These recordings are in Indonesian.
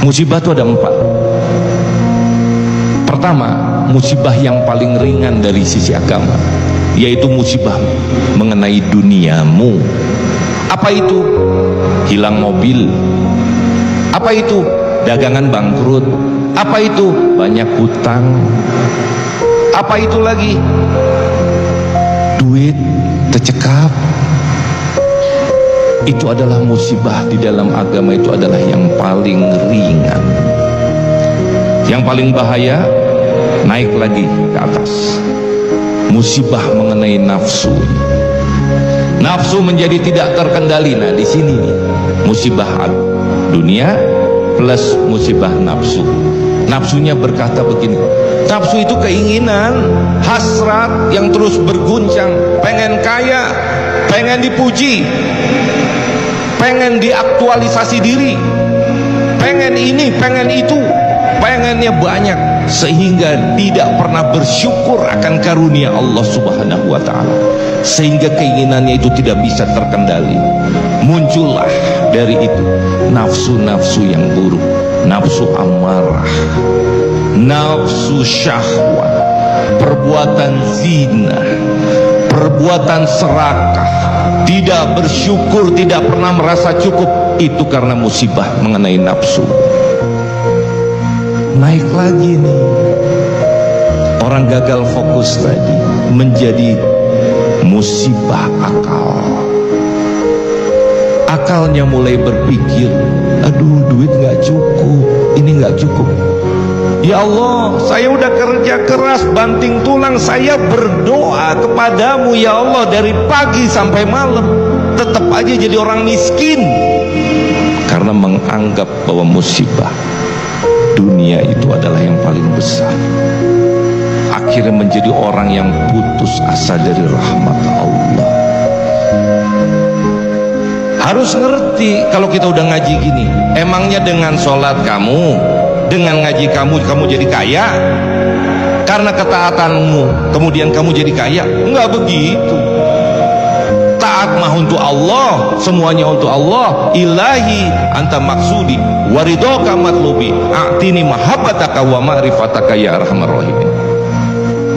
Musibah itu ada 4. Pertama, musibah yang paling ringan dari sisi agama, yaitu musibah mengenai duniamu. Apa itu? Hilang mobil. Apa itu? Dagangan bangkrut. Apa itu? Banyak hutang. Apa itu lagi? Duit tercekap. Itu adalah musibah di dalam agama, itu adalah yang paling ringan. Yang paling bahaya, naik lagi ke atas, musibah mengenai nafsu. Nafsu menjadi tidak terkendali. Nah, di sini nih, musibah dunia plus musibah nafsu. Nafsunya berkata begini. Nafsu itu keinginan, hasrat yang terus berguncang, pengen kaya, pengen dipuji, pengen diaktualisasi diri, pengen ini, pengen itu, pengennya banyak, sehingga tidak pernah bersyukur akan karunia Allah Subhanahu wa ta'ala, sehingga keinginannya itu tidak bisa terkendali. Muncullah dari itu nafsu-nafsu yang buruk, nafsu amarah, nafsu syahwat, perbuatan zina, perbuatan serakah, tidak bersyukur, tidak pernah merasa cukup. Itu karena musibah mengenai nafsu. Naik lagi nih, orang gagal fokus tadi menjadi musibah akal. Akalnya mulai berpikir, aduh, duit gak cukup, ini gak cukup. Ya Allah, saya udah kerja keras banting tulang, saya berdoa kepadamu ya Allah dari pagi sampai malam, tetap aja jadi orang miskin. Karena menganggap bahwa musibah dunia itu adalah yang paling besar, akhirnya menjadi orang yang putus asa dari rahmat Allah. Harus ngerti, kalau kita udah ngaji gini, emangnya dengan sholat kamu, dengan ngaji kamu jadi kaya? Karena ketaatanmu kemudian kamu jadi kaya? Enggak begitu. Taat mah untuk Allah, semuanya untuk Allah. Ilahi anta maksudi waridoka matlubi a'tini mahabbataka wa ma'rifataka ya arhamar rahimin.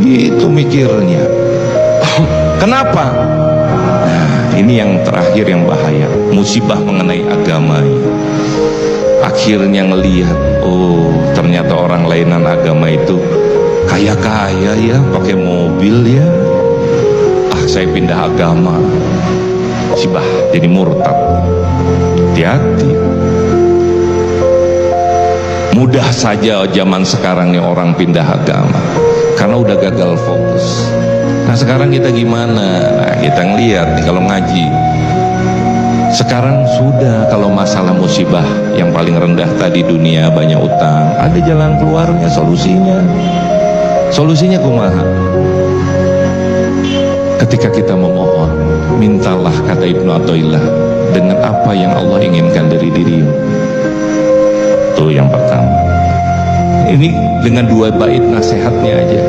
Gitu mikirnya. Kenapa? Nah, ini yang terakhir yang bahaya, musibah mengenai agama. Akhirnya ngelihat, oh ternyata orang lainan agama itu kaya-kaya ya, pakai mobil ya. Saya pindah agama, musibah, jadi murtad. Hati-hati. Mudah saja zaman sekarang nih orang pindah agama karena udah gagal fokus. Nah sekarang kita gimana? Nah kita ngeliat nih kalau ngaji. Sekarang sudah, kalau masalah musibah yang paling rendah tadi dunia, banyak utang, ada jalan keluarnya, solusinya. Solusinya kumaha? Ketika kita memohon, mintalah, kata Ibnu Athaillah, dengan apa yang Allah inginkan dari dirimu. Itu yang pertama. Ini dengan 2 bait nasihatnya aja.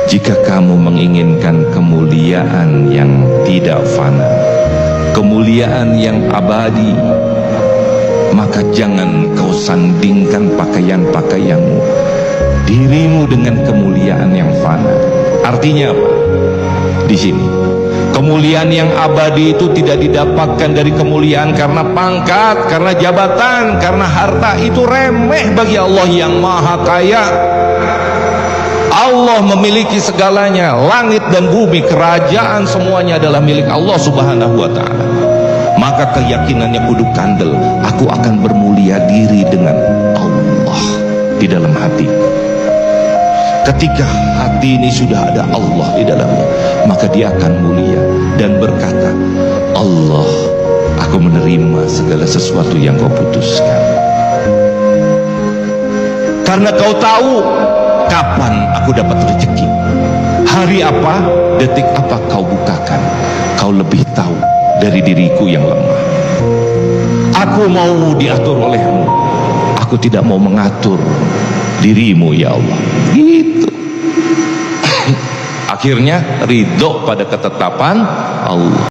Jika kamu menginginkan kemuliaan yang tidak fana, kemuliaan yang abadi, maka jangan kau sandingkan pakaian-pakaianmu, dirimu dengan kemuliaan yang fana. Artinya apa? Di sini, kemuliaan yang abadi itu tidak didapatkan dari kemuliaan karena pangkat, karena jabatan, karena harta. Itu remeh bagi Allah yang maha kaya. Allah memiliki segalanya, langit dan bumi, kerajaan, semuanya adalah milik Allah Subhanahu wa ta'ala. Maka keyakinannya kudu kandel, aku akan bermulia diri dengan Allah di dalam hati. Ketika hati ini sudah ada Allah di dalamnya, maka dia akan mulia dan berkata, Allah, aku menerima segala sesuatu yang kau putuskan. Karena kau tahu kapan aku dapat rezeki, hari apa, detik apa kau bukakan. Kau lebih tahu dari diriku yang lemah. Aku mau diatur olehmu, aku tidak mau mengatur dirimu ya Allah. Gitu. Akhirnya ridho pada ketetapan Allah.